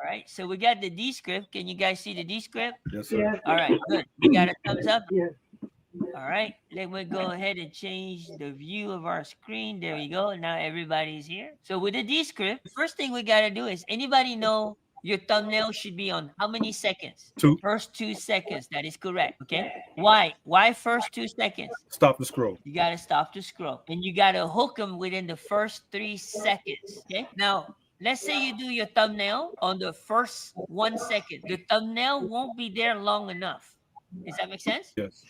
All right. So we got the descript. Can you guys see the descript? Yes, sir. All right. Good. We got a thumbs up. Yeah. All right. Let me go ahead and change the view of our screen. There we go. Now everybody's here. So with the descript, the first thing we got to do is anybody know your thumbnail should be on how many seconds? Two. First 2 seconds. That is correct. Okay. Why? Why first 2 seconds? Stop the scroll. You got to stop the scroll. And you got to hook them within the first 3 seconds. Okay. Now, let's say you do your thumbnail on the first 1 second. The thumbnail won't be there long enough. Does that make sense? Yes.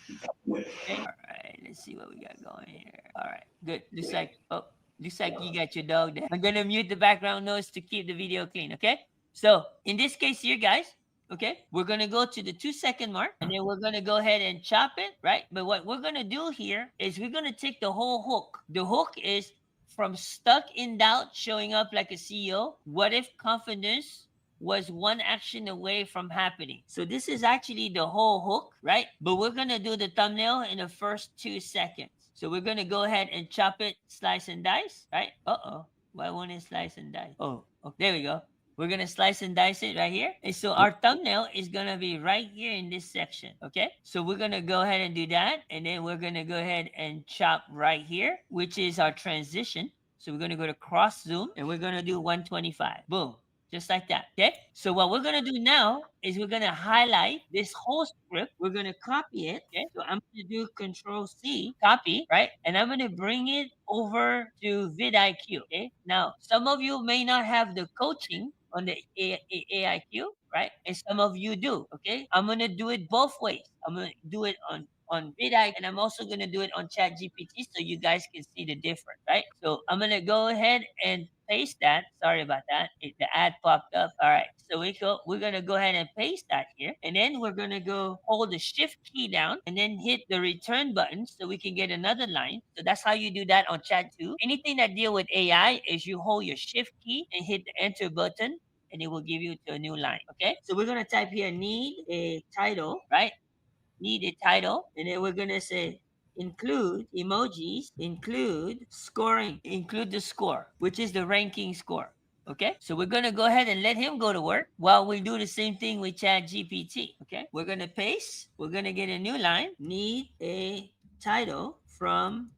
Okay. All right. Let's see what we got going here. All right. Good. Looks like you got your dog there. I'm gonna mute the background noise to keep the video clean. Okay. So in this case here, guys. Okay, we're gonna go to the 2 second mark, and then we're gonna go ahead and chop it, right? But what we're gonna do here is we're gonna take the whole hook. The hook is from stuck in doubt, showing up like a CEO. What if confidence was one action away from happening? So this is actually the whole hook, right? But we're gonna do the thumbnail in the first 2 seconds. So we're gonna go ahead and chop it, slice and dice, right? Uh-oh. Why won't it slice and dice? Oh, there we go. We're gonna slice and dice it right here. And so our thumbnail is gonna be right here in this section. Okay. So we're gonna go ahead and do that. And then we're gonna go ahead and chop right here, which is our transition. So we're gonna go to cross zoom and we're gonna do 125. Boom. Just like that. Okay. So what we're gonna do now is we're gonna highlight this whole script. We're gonna copy it. Okay. So I'm gonna do Control C, copy, right? And I'm gonna bring it over to vidIQ. Okay. Now, some of you may not have the coaching on the AIQ, right? And some of you do. Okay. I'm gonna do it both ways. I'm gonna do it on vidIQ, and I'm also gonna do it on ChatGPT so you guys can see the difference, right? So I'm gonna go ahead and paste that. Sorry about that. The ad popped up. All right. So we're gonna go ahead and paste that here. And then we're gonna go hold the shift key down and then hit the return button so we can get another line. So that's how you do that on chat too. Anything that deal with AI is you hold your shift key and hit the enter button and it will give you to a new line. Okay. So we're gonna type here need a title, right? Need a title, and then we're gonna say include emojis, include scoring, include the score, which is the ranking score. Okay, so we're gonna go ahead and let him go to work while we do the same thing with Chat GPT. Okay, we're gonna paste, we're gonna get a new line, need a title from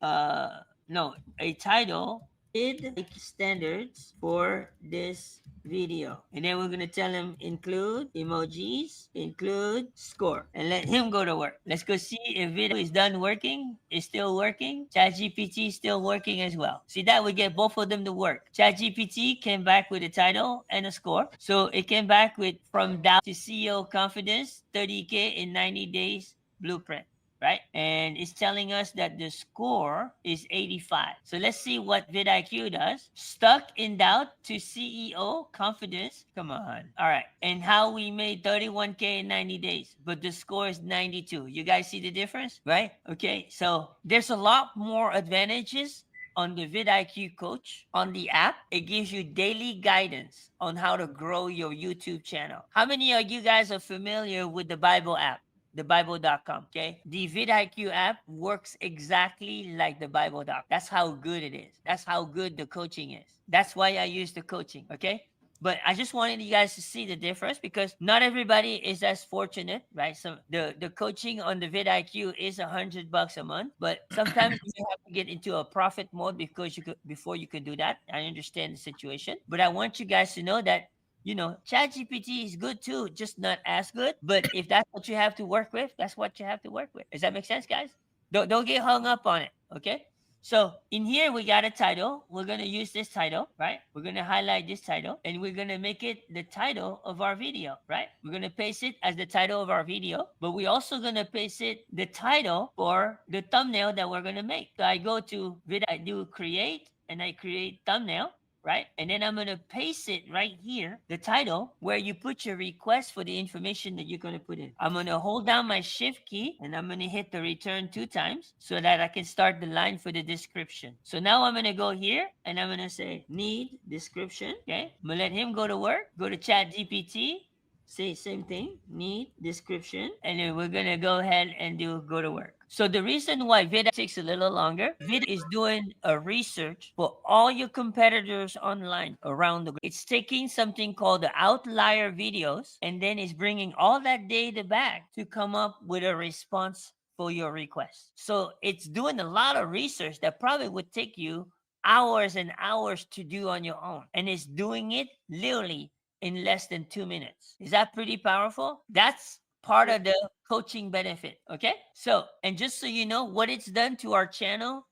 no, a title with standards for this video. And then we're gonna tell him include emojis, include score, and let him go to work. Let's go see if video is done working. It's still working. ChatGPT is still working as well. See that we get both of them to work. ChatGPT came back with a title and a score. So it came back with from doubt to CEO confidence, 30K in 90 days blueprint, right? And it's telling us that the score is 85. So let's see what vidIQ does. Stuck in doubt to CEO confidence. Come on. All right. And how we made 31K in 90 days, but the score is 92. You guys see the difference, right? Okay. So there's a lot more advantages on the vidIQ coach on the app. It gives you daily guidance on how to grow your YouTube channel. How many of you guys are familiar with the Bible app? Thebible.com. Okay. The vidIQ app works exactly like the Bible.com. That's how good it is. That's how good the coaching is. That's why I use the coaching. Okay. But I just wanted you guys to see the difference because not everybody is as fortunate, right? So the coaching on the vidIQ is $100 a month, but sometimes you have to get into a profit mode because before you can do that. I understand the situation, but I want you guys to know that ChatGPT is good too, just not as good. But if that's what you have to work with, that's what you have to work with. Does that make sense, guys? Don't get hung up on it. Okay. So in here we got a title. We're gonna use this title, right? We're gonna highlight this title and we're gonna make it the title of our video, right? We're gonna paste it as the title of our video, but we're also gonna paste it the title for the thumbnail that we're gonna make. So I go to I do create and I create thumbnail, right? And then I'm going to paste it right here, the title, where you put your request for the information that you're going to put in. I'm going to hold down my shift key and I'm going to hit the return 2 times so that I can start the line for the description. So now I'm going to go here and I'm going to say need description. Okay. I'm going to let him go to work, go to Chat GPT, say same thing, need description, and then we're going to go ahead and do go to work. So the reason why Vida takes a little longer, Vida is doing a research for all your competitors online around the globe. It's taking something called the outlier videos and then it's bringing all that data back to come up with a response for your request. So it's doing a lot of research that probably would take you hours and hours to do on your own. And it's doing it literally in less than 2 minutes. Is that pretty powerful? That's part of the coaching benefit. Okay. So, and just so you know, what it's done to our channel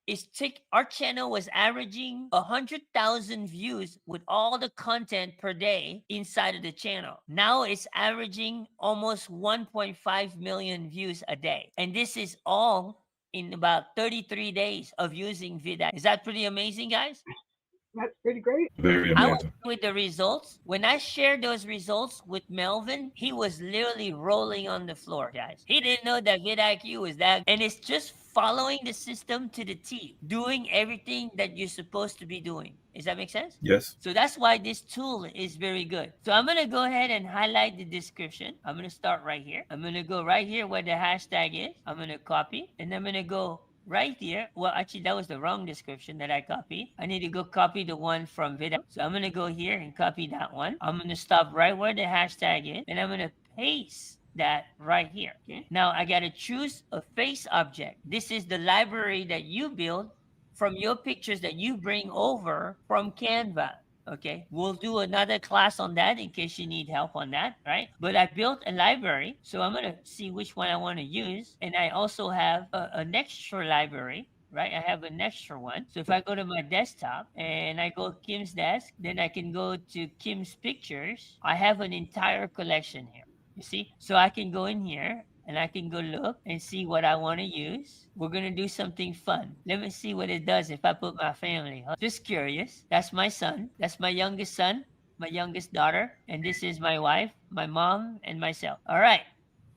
is take our channel was averaging 100,000 views with all the content per day inside of the channel. Now it's averaging almost 1.5 million views a day. And this is all in about 33 days of using Vida. Is that pretty amazing, guys? Very I was amazing. with the results. When I shared those results with Melvin, he was literally rolling on the floor, guys. He didn't know that vidIQ was that. And it's just following the system to the T, doing everything that you're supposed to be doing. Does that make sense? Yes. So that's why this tool is very good. So I'm going to go ahead and highlight the description. I'm going to start right here. I'm going to go right here where the hashtag is. I'm going to copy and I'm going to go right here. Well, actually, that was the wrong description that I copied. I need to go copy the one from video. So I'm going to go here and copy that one. I'm going to stop right where the hashtag is and I'm going to paste that right here. Okay. Now I got to choose a face object. This is the library that you build from your pictures that you bring over from Canva. Okay, we'll do another class on that in case you need help on that, right? But I built a library, so I'm gonna see which one I want to use, and I also have an extra library, right? I have an extra one. So if I go to my desktop and I go Kim's desk, then I can go to Kim's pictures. I have an entire collection here. You see? So I can go in here and I can go look and see what I want to use. We're going to do something fun. Let me see what it does if I put my family. Just curious. That's my son. That's my youngest son, my youngest daughter. And this is my wife, my mom, and myself. All right.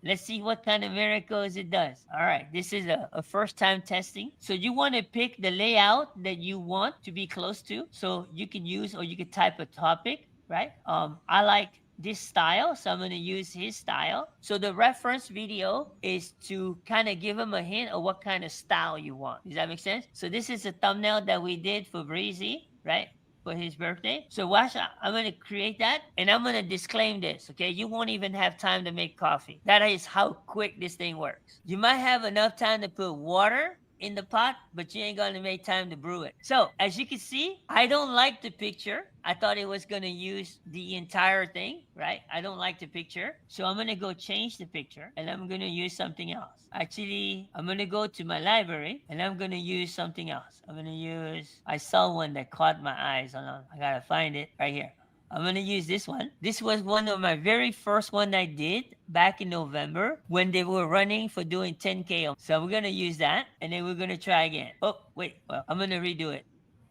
Let's see what kind of miracles it does. All right, this is a first time testing. So you want to pick the layout that you want to be close to. So you can use or you can type a topic, right? I like this style, so I'm going to use his style. So the reference video is to kind of give him a hint of what kind of style you want. Does that make sense? So this is a thumbnail that we did for Breezy, right? For his birthday. So watch, I'm going to create that and I'm going to disclaim this, okay? You won't even have time to make coffee. That is how quick this thing works. You might have enough time to put water in the pot, but you ain't gonna make time to brew it. So as you can see, I don't like the picture. I thought it was gonna use the entire thing, right? I don't like the picture. So I'm gonna go change the picture and I'm gonna use something else. Actually, I'm gonna go to my library and I'm gonna use something else. I'm gonna use, I saw one that caught my eyes. Hold on, I gotta find it right here. I'm gonna use this one. This was one of my very first one I did back in November when they were running for doing 10K. So we're gonna use that and then we're gonna try again. Oh, wait, well, I'm gonna redo it.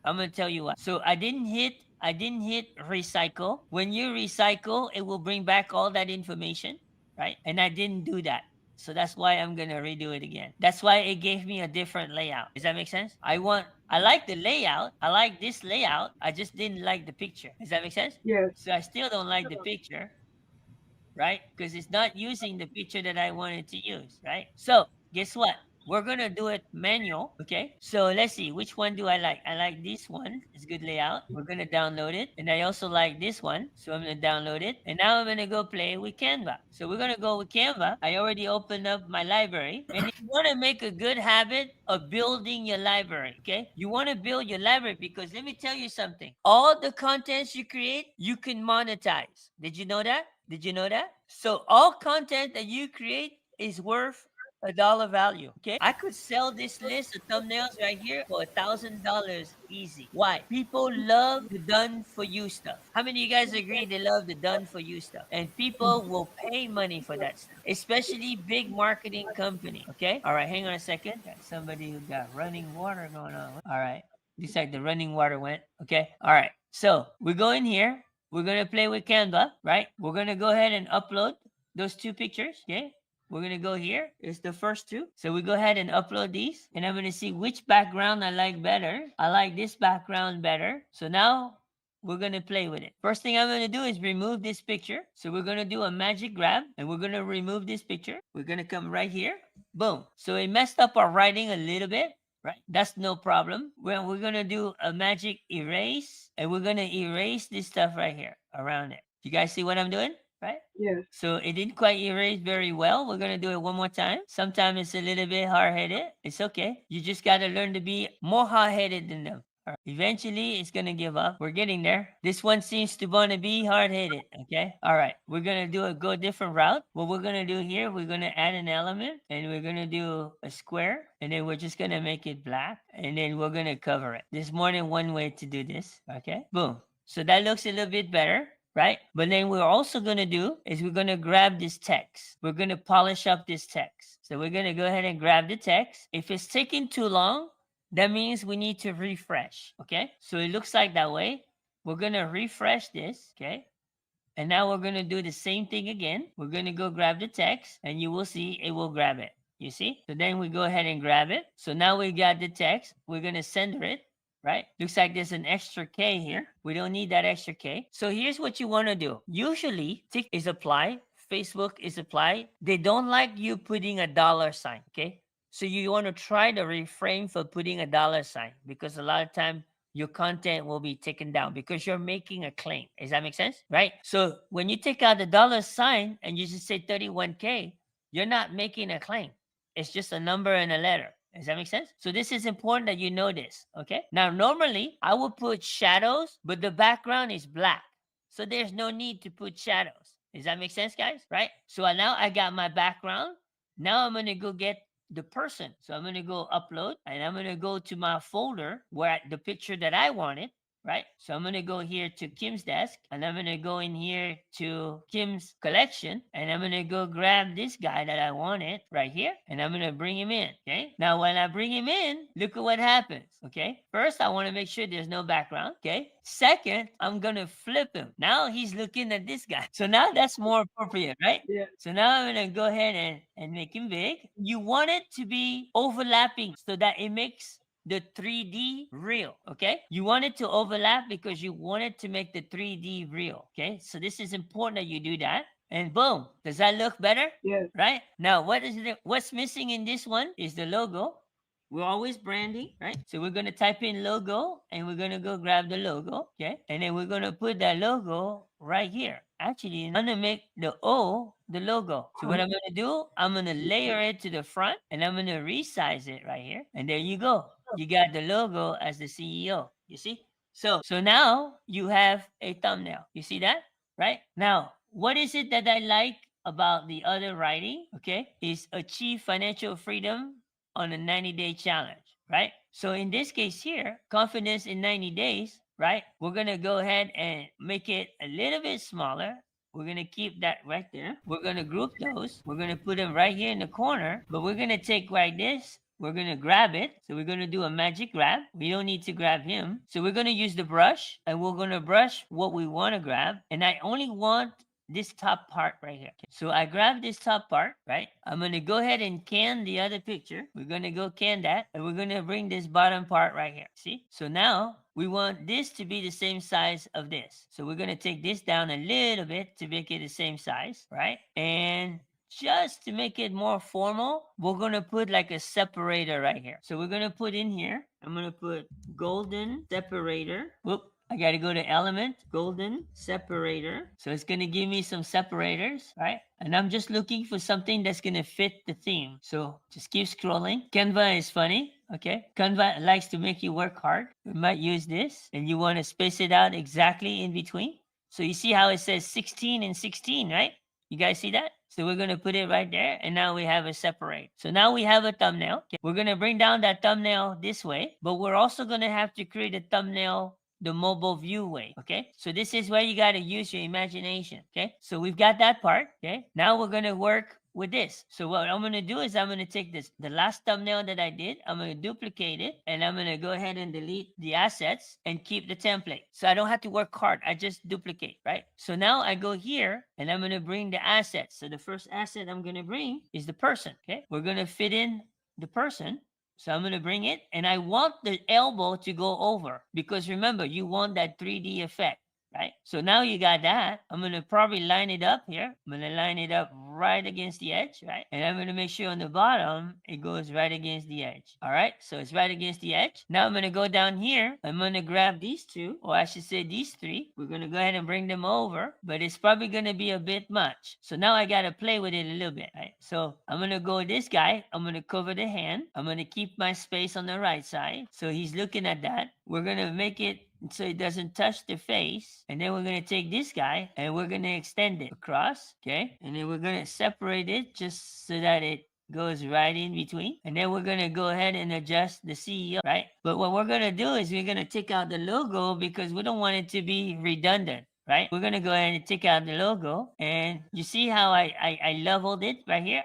I'm gonna tell you what. So I didn't hit recycle. When you recycle, it will bring back all that information, right? And I didn't do that. So that's why I'm gonna redo it again. That's why it gave me a different layout. Does that make sense? I like the layout. I like this layout. I just didn't like the picture. Does that make sense? So I still don't like the picture, right? Because it's not using the picture that I wanted to use, right? So guess what? We're gonna do it manual, okay? So let's see, which one do I like? I like this one. It's good layout. We're gonna download it. And I also like this one. So I'm gonna download it. And now I'm gonna go play with Canva. So we're gonna go with Canva. I already opened up my library. And you wanna make a good habit of building your library, okay? You wanna build your library because let me tell you something. All the contents you create, you can monetize. Did you know that? Did you know that? So all content that you create is worth a dollar value. Okay. I could sell this list of thumbnails right here for $1,000 easy. Why? People love the done for you stuff. How many of you guys agree they love the done for you stuff? And people will pay money for that stuff, especially big marketing company. Okay. All right. Hang on a second. Got somebody who got running water going on. All right. Looks like the running water went. Okay. All right. So we go in here. We're going to play with Canva, right? We're going to go ahead and upload those two pictures. Okay. We're going to go here. It's the first two. So we go ahead and upload these. And I'm going to see which background I like better. I like this background better. So now we're gonna play with it. First thing I'm gonna do is remove this picture. So we're gonna do a magic grab and we're gonna remove this picture. We're gonna come right here. Boom. So it messed up our writing a little bit, right? That's no problem. Well, we're gonna do a magic erase and we're gonna erase this stuff right here around it. You guys see what I'm doing? Right? Yes. So it didn't quite erase very well. We're gonna do it one more time. Sometimes it's a little bit hard-headed. It's okay. You just gotta learn to be more hard-headed than them. All right. Eventually, it's gonna give up. We're getting there. This one seems to want to be hard-headed. Okay. All right. We're gonna go a different route. What we're gonna do here, we're gonna add an element, and we're gonna do a square, and then we're just gonna make it black, and then we're gonna cover it. There's more than one way to do this. Okay. Boom. So that looks a little bit better, right? But then we're also going to do is we're going to grab this text. We're going to polish up this text. So we're going to go ahead and grab the text. If it's taking too long, that means we need to refresh, okay? So it looks like that way. We're going to refresh this, okay? And now we're going to do the same thing again. We're going to go grab the text and you will see it will grab it. You see? So then we go ahead and grab it. So now we got the text. We're going to center it, right? Looks like there's an extra K here. We don't need that extra K. So here's what you want to do. Usually, TikTok is applied. Facebook is applied. They don't like you putting a dollar sign, okay? So you want to try to refrain from putting a dollar sign because a lot of time your content will be taken down because you're making a claim. Does that make sense? Right? So when you take out the dollar sign and you just say 31K, you're not making a claim. It's just a number and a letter. Does that make sense? So this is important that you know this. Okay. Now, normally I would put shadows, but the background is black. So there's no need to put shadows. Does that make sense, guys? Right? So now I got my background. Now I'm going to go get the person. So I'm going to go upload and I'm going to go to my folder where the picture that I wanted, right? So I'm going to go here to Kim's desk and I'm going to go in here to Kim's collection and I'm going to go grab this guy that I wanted right here and I'm going to bring him in. Okay. Now, when I bring him in, look at what happens. Okay. First, I want to make sure there's no background. Okay. Second, I'm going to flip him. Now he's looking at this guy. So now that's more appropriate, right? Yeah. So now I'm going to go ahead and make him big. You want it to be overlapping so that it makes the 3D real, okay? You want it to overlap because you want it to make the 3D real, okay? So this is important that you do that. And boom, does that look better? Yes. Right? Now, what's missing in this one is the logo. We're always branding, right? So we're gonna type in logo and we're gonna go grab the logo, okay? And then we're gonna put that logo right here. Actually, I'm gonna make the O the logo. So what I'm gonna do, I'm gonna layer it to the front and I'm gonna resize it right here. And there you go. You got the logo as the CEO. You see? So now you have a thumbnail. You see that? Right? Now, what is it that I like about the other writing? Okay, is achieve financial freedom on a 90-day challenge, right? So in this case here, confidence in 90 days, right? We're going to go ahead and make it a little bit smaller. We're going to keep that right there. We're going to group those. We're going to put them right here in the corner, but we're going to take like this. We're going to grab it. So we're going to do a magic grab. We don't need to grab him. So we're going to use the brush and we're going to brush what we want to grab. And I only want this top part right here. So I grab this top part, right? I'm going to go ahead and can the other picture. We're going to go can that and we're going to bring this bottom part right here. See? So now we want this to be the same size of this. So we're going to take this down a little bit to make it the same size, right? And just to make it more formal, we're going to put like a separator right here. So we're going to put in here, I'm going to put golden separator. Whoop. I got to go to element, golden separator. So it's going to give me some separators, right? And I'm just looking for something that's going to fit the theme. So just keep scrolling. Canva is funny. Okay. Canva likes to make you work hard. We might use this and you want to space it out exactly in between. So you see how it says 16 and 16, right? You guys see that? So we're going to put it right there. And now we have a separate. So now we have a thumbnail. Okay. We're going to bring down that thumbnail this way, but we're also going to have to create a thumbnail the mobile view way. Okay. So this is where you got to use your imagination. Okay. So we've got that part. Okay. Now we're going to work with this. So what I'm going to do is I'm going to take this, the last thumbnail that I did, I'm going to duplicate it and I'm going to go ahead and delete the assets and keep the template. So I don't have to work hard. I just duplicate, right? So now I go here and I'm going to bring the assets. So the first asset I'm going to bring is the person. Okay. We're going to fit in the person. So I'm going to bring it, and I want the elbow to go over because remember, you want that 3D effect. Right? So now you got that. I'm going to probably line it up here. I'm going to line it up right against the edge, right? And I'm going to make sure on the bottom, it goes right against the edge. All right? So it's right against the edge. Now I'm going to go down here. I'm going to grab these two, or I should say these three. We're going to go ahead and bring them over, but it's probably going to be a bit much. So now I got to play with it a little bit, right? So I'm going to go this guy. I'm going to cover the hand. I'm going to keep my space on the right side. So he's looking at that. We're going to make it so it doesn't touch the face. And then we're going to take this guy and we're going to extend it across, okay? And then we're going to separate it just so that it goes right in between. And then we're going to go ahead and adjust the CEO, right? But what we're going to do is we're going to take out the logo because we don't want it to be redundant. Right? We're gonna go ahead and take out the logo, and you see how I leveled it right here.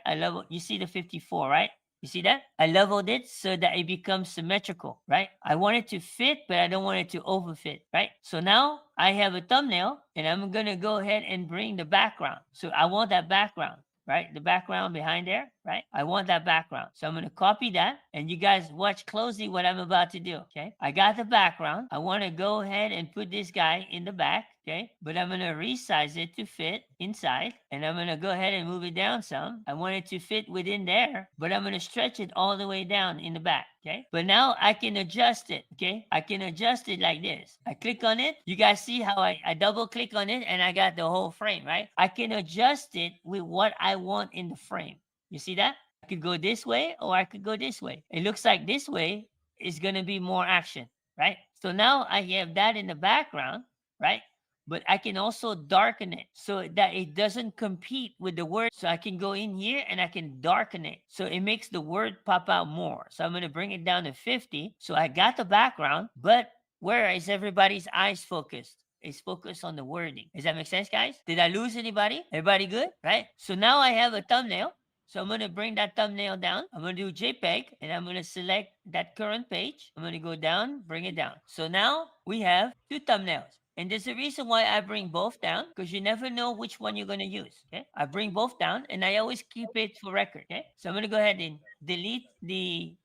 You see the 54, right? You see that? I leveled it so that it becomes symmetrical, right? I want it to fit, but I don't want it to overfit, right? So now I have a thumbnail, and I'm gonna go ahead and bring the background. So I want that background, right? The background behind there, right? I want that background. So I'm going to copy that, and you guys watch closely what I'm about to do, okay? I got the background. I want to go ahead and put this guy in the back, okay? But I'm going to resize it to fit inside, and I'm going to go ahead and move it down some. I want it to fit within there, but I'm going to stretch it all the way down in the back, okay? But now I can adjust it, okay? I can adjust it like this. I click on it. You guys see how I double click on it, and I got the whole frame, right? I can adjust it with what I want in the frame. You see that? I could go this way or I could go this way. It looks like this way is going to be more action, right? So now I have that in the background, right? But I can also darken it so that it doesn't compete with the word. So I can go in here and I can darken it. So it makes the word pop out more. So I'm going to bring it down to 50. So I got the background, but where is everybody's eyes focused? It's focused on the wording. Does that make sense, guys? Did I lose anybody? Everybody good? Right? So now I have a thumbnail. So I'm going to bring that thumbnail down. I'm going to do JPEG, and I'm going to select that current page. I'm going to go down, bring it down. So now we have two thumbnails. And there's a reason why I bring both down, because you never know which one you're going to use. Okay, I bring both down, and I always keep it for record. Okay, so I'm going to go ahead and delete the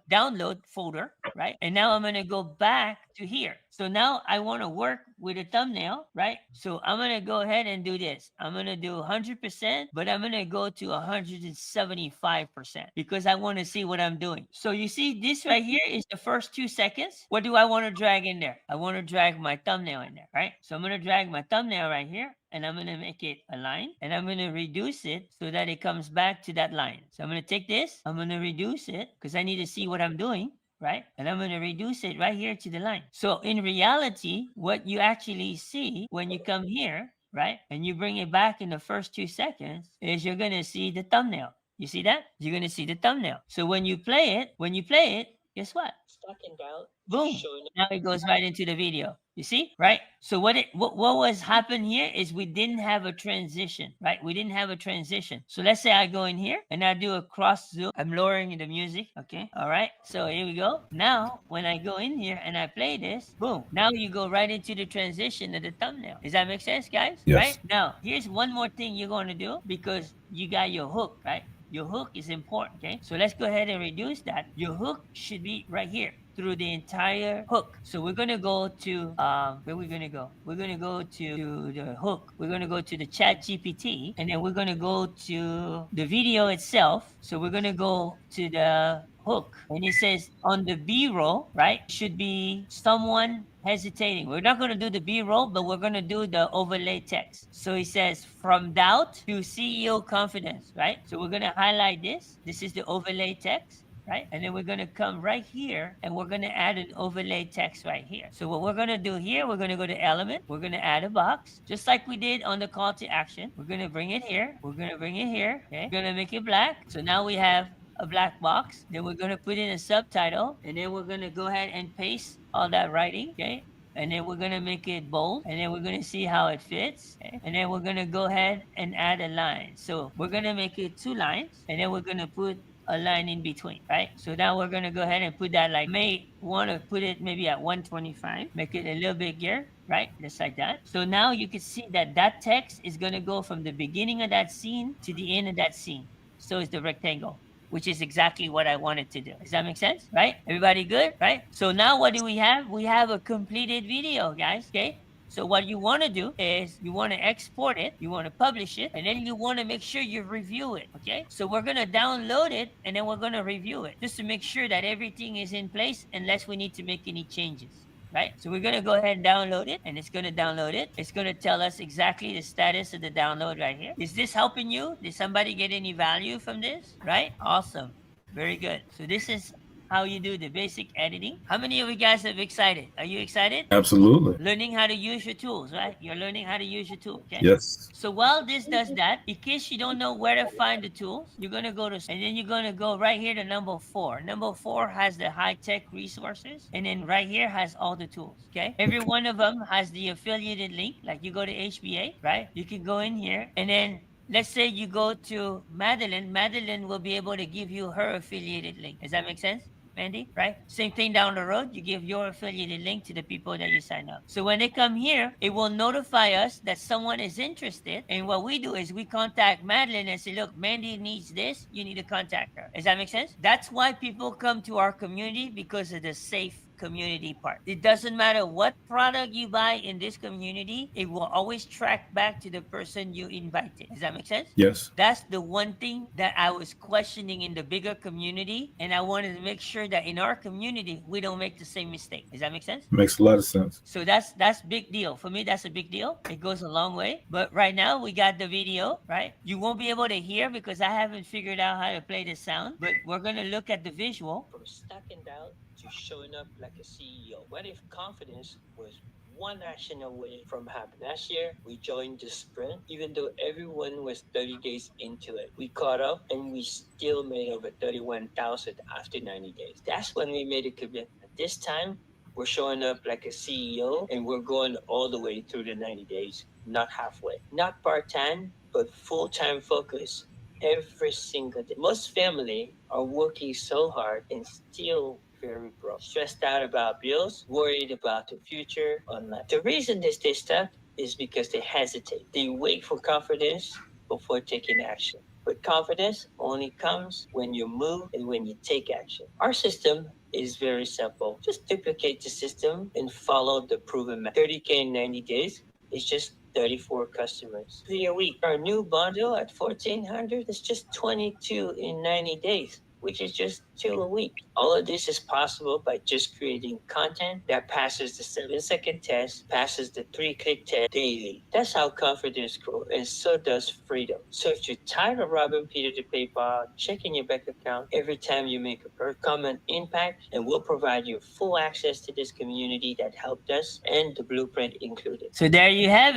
download folder, right? And now I'm going to go back to here. So now I want to work with a thumbnail, right? So I'm going to go ahead and do this. I'm going to do 100%, but I'm going to go to 175% because I want to see what I'm doing. So you see this right here is the first 2 seconds. What do I want to drag in there? I want to drag my thumbnail in there, right? So I'm going to drag my thumbnail right here, and I'm going to make it a line, and I'm going to reduce it so that it comes back to that line. So I'm going to take this, I'm going to reduce it because I need to see what I'm doing, right? And I'm going to reduce it right here to the line. So in reality, what you actually see when you come here, right, and you bring it back in the first 2 seconds is you're going to see the thumbnail. You see that? You're going to see the thumbnail. So when you play it, guess what? Boom. Now it goes right into the video. You see, right? So what was happened here is we didn't have a transition, right? We didn't have a transition. So let's say I go in here and I do a cross zoom. I'm lowering the music. Okay. All right. So here we go. Now, when I go in here and I play this, boom. Now you go right into the transition of the thumbnail. Does that make sense, guys? Yes. Right? Now, here's one more thing you're going to do because you got your hook, right? Your hook is important, okay? So let's go ahead and reduce that. Your hook should be right here through the entire hook. So we're gonna go to where we're gonna go. We're gonna go to the hook. We're gonna go to the Chat GPT, and then we're gonna go to the video itself. So we're gonna go to the hook, and it says on the B-roll, right? Should be someone hesitating. We're not going to do the B-roll, but we're going to do the overlay text. So it says from doubt to CEO confidence, right? So we're going to highlight this. This is the overlay text. Right? And then we're going to come right here and we're going to add an overlay text right here. So what we're going to do here, we're going to go to element. We're going to add a box just like we did on the call to action. We're going to bring it here. We're going to bring it here. Okay. We're going to make it black. So now we have a black box. Then we're going to put in a subtitle, and then we're going to go ahead and paste all that writing. Okay. And then we're going to make it bold, and then we're going to see how it fits. Okay? And then we're going to go ahead and add a line. So we're going to make it 2 lines, and then we're going to put a line in between, right? So now we're going to go ahead and put that, like, may want to put it maybe at 125, make it a little bigger, right? Just like that. So now you can see that that text is going to go from the beginning of that scene to the end of that scene. So it's the rectangle. which is exactly what I wanted to do. Does that make sense? Right? Everybody good? Right? So now what do we have? We have a completed video, guys. Okay. So what you want to do is you want to export it, you want to publish it, and then you want to make sure you review it. Okay. So we're going to download it and then we're going to review it just to make sure that everything is in place unless we need to make any changes. Right? So we're going to go ahead and download it, and it's going to download it. It's going to tell us exactly the status of the download right here. Is this helping you? Did somebody get any value from this? Right? Awesome. Very good. So this is how you do the basic editing. How many of you guys are excited? Are you excited? Absolutely. Learning how to use your tools, right? You're learning how to use your tool, okay? Yes. So while this does that, in case you don't know where to find the tools, you're gonna go to, and then you're gonna go right here to number 4. Number 4 has the high-tech resources, and then right here has all the tools, okay? Every one of them has the affiliated link, like you go to HBA, right? You can go in here, and then let's say you go to Madeline. Madeline will be able to give you her affiliated link. Does that make sense? Mandy, right? Same thing down the road. You give your affiliated link to the people that you sign up. So when they come here, it will notify us that someone is interested. And what we do is we contact Madeline and say, look, Mandy needs this. You need to contact her. Does that make sense? That's why people come to our community, because of the safe community part. It doesn't matter what product you buy in this community, it will always track back to the person you invited. Does that make sense? Yes. That's the one thing that I was questioning in the bigger community, and I wanted to make sure that in our community we don't make the same mistake. Does that make sense? Makes a lot of sense. So that's big deal for me. That's a big deal. It goes a long way. But right now we got the video, right? You won't be able to hear because I haven't figured out how to play the sound. But we're gonna look at the visual. From stuck in doubt to showing up like a CEO. What if confidence was one action away from happening? Last year, we joined the sprint, even though everyone was 30 days into it. We caught up and we still made over 31,000 after 90 days. That's when we made a commitment. This time, we're showing up like a CEO and we're going all the way through the 90 days, not halfway. Not part time, but full time focus every single day. Most family are working so hard and still very broke, stressed out about bills, worried about the future online. The reason they stay stuck is because they hesitate. They wait for confidence before taking action. But confidence only comes when you move and when you take action. Our system is very simple. Just duplicate the system and follow the proven method. 30K in 90 days is just 34 customers. 3 a week. Our new bundle at 1400 is just 22 in 90 days, which is just 2 a week. All of this is possible by just creating content that passes the 7-second test, passes the 3-click test daily. That's how confidence grows, and so does freedom. So if you're tired of robbing Peter to PayPal, checking your bank account every time you make a purchase, come and impact, and we'll provide you full access to this community that helped us, and the blueprint included. So there you have